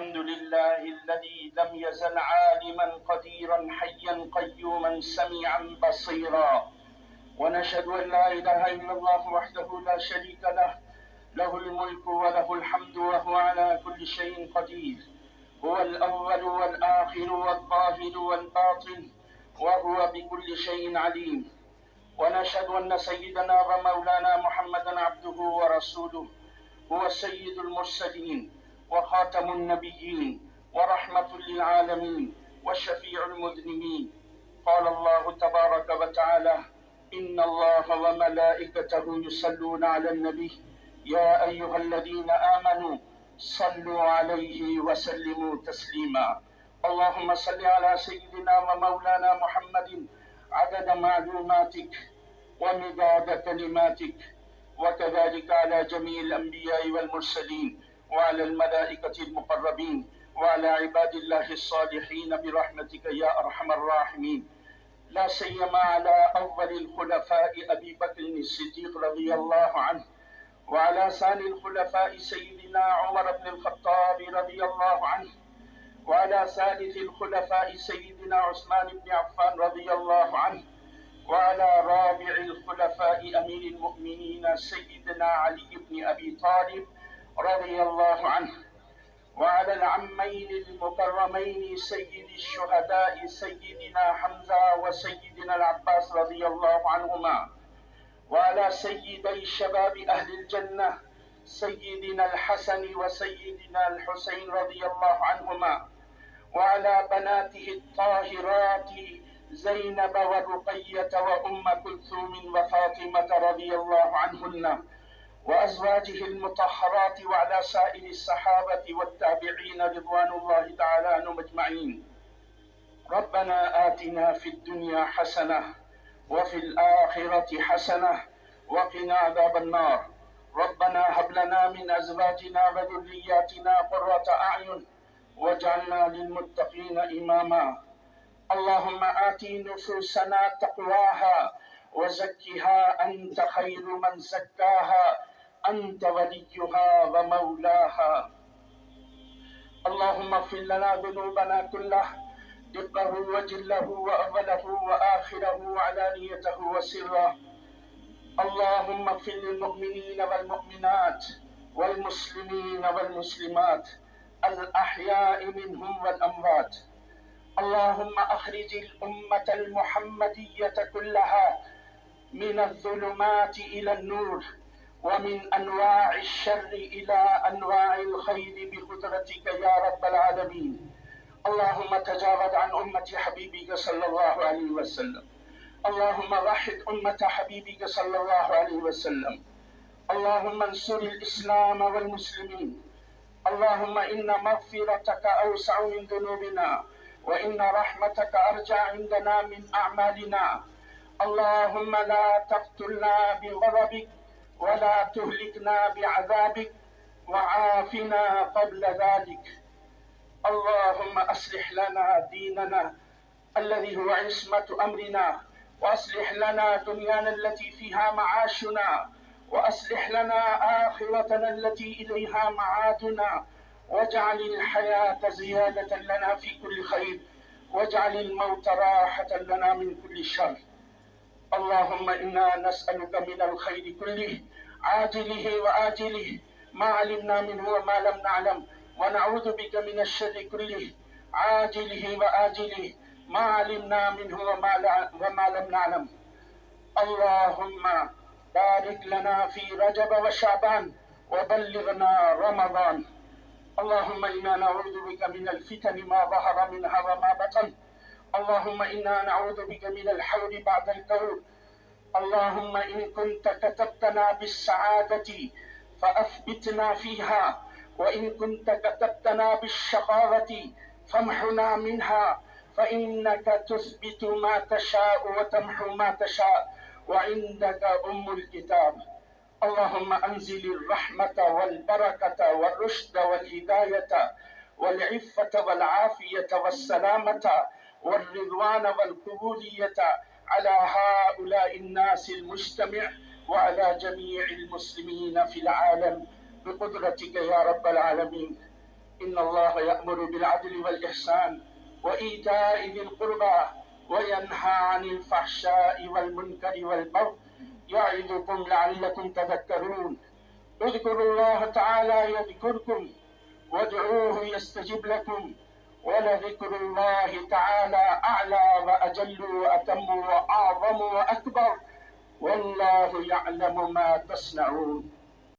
الحمد لله الذي لم يزل عالما قديرا حيا قيوما سميعا بصيرا، ونشهد أن لا إله إلا الله وحده لا شريك له، له الملك وله الحمد وهو على كل شيء قدير. هو الأول والآخر والظاهر والباطن، وهو بكل شيء عليم. ونشهد أن سيدنا ومولانا محمدا عبده ورسوله، هو سيد المرسلين وخاتم النبيين ورحمة للعالمين وشفيع المذنبين. قال الله تبارك وتعالى: إن الله وملائكته يصلون على النبي يا أيها الذين آمنوا صلوا عليه وسلموا تسليما. اللهم صل على سيدنا ومولانا محمد عدد معلوماتك ومداد كلماتك، وكذلك على جميع الأنبياء والمرسلين وعلى الملائكة المقربين وعلى عباد الله الصالحين برحمتك يا أرحم الراحمين، لا سيما على أول الخلفاء أبي بكر الصديق رضي الله عنه، وعلى ثاني الخلفاء سيدنا عمر بن الخطاب رضي الله عنه، وعلى ثالث الخلفاء سيدنا عثمان بن عفان رضي الله عنه، وعلى رابع الخلفاء أمير المؤمنين سيدنا علي بن أبي طالب رضي الله عنه، وعلى العمين المكرمين سيد الشهداء سيدنا حمزة وسيدنا العباس رضي الله عنهما، وعلى سيدي شباب أهل الجنة سيدنا الحسن وسيدنا الحسين رضي الله عنهما، وعلى بناته الطاهرات زينب ورقية وأم كلثوم وفاطمة رضي الله عنهن، وأزواجه المطهرات، وعلى سائر الصحابة والتابعين رضوان الله تعالى عنهم أجمعين. ربنا آتنا في الدنيا حسنة وفي الآخرة حسنة وقنا عذاب النار. ربنا هب لنا من أزواجنا وذرياتنا قرة أعين واجعلنا للمتقين إماما. اللهم آت نفوسنا تقواها وزكها أنت خير من زكاها، أنت وليها ومولاها. اللهم اغفر لنا ذنوبنا كلها، دقه وجله وأوله وآخره وعلانيته وسره. اللهم اغفر للمؤمنين والمؤمنات والمسلمين والمسلمات الأحياء منهم والأموات. اللهم أخرج الأمة المحمدية كلها من الظلمات إلى النور، ومن أنواع الشر إلى أنواع الخير بقدرتك يا رب العالمين. اللهم تجاوز عن أمة حبيبك صلى الله عليه وسلم. اللهم وحد أمة حبيبك صلى الله عليه وسلم. اللهم انصر الإسلام والمسلمين. اللهم إن مغفرتك أوسع من ذنوبنا، وإن رحمتك أرجى عندنا من أعمالنا. اللهم لا تقتلنا بغضبك ولا تهلكنا بعذابك، وعافنا قبل ذلك. اللهم أصلح لنا ديننا الذي هو عصمة أمرنا، وأصلح لنا دنيانا التي فيها معاشنا، وأصلح لنا آخرتنا التي إليها معادنا، واجعل الحياة زيادة لنا في كل خير، واجعل الموت راحة لنا من كل شر. اللهم إنا نسألك من الخير كله عاجله وآجله ما علمنا منه وما لم نعلم، ونعوذ بك من الشر كله عاجله وآجله ما علمنا منه وما لم نعلم. اللهم بارك لنا في رجب وشعبان وبلغنا رمضان. اللهم إنا نعوذ بك من الفتن ما ظهر منها وما بطن. اللهم إنا نعوذ بك من الحول بعد الكون. اللهم إن كنت كتبتنا بالسعادة فأثبتنا فيها، وإن كنت كتبتنا بالشقاوة فامحنا منها، فإنك تثبت ما تشاء وتمحو ما تشاء، وعندك أم الكتاب. اللهم أنزل الرحمة والبركة والرشد والهداية والعفة والعافية والسلامة والرضوان والقبولية على هؤلاء الناس المجتمع وعلى جميع المسلمين في العالم بقدرتك يا رب العالمين. إن الله يأمر بالعدل والإحسان وإيتاء ذي القربى وينهى عن الفحشاء والمنكر والبغي يعظكم لعلكم تذكرون. اذكروا الله تعالى يذكركم وادعوه يستجب لكم، ولذكر الله تعالى أعلى وأجل وأتم وأعظم وأكبر، والله يعلم ما تصنعون.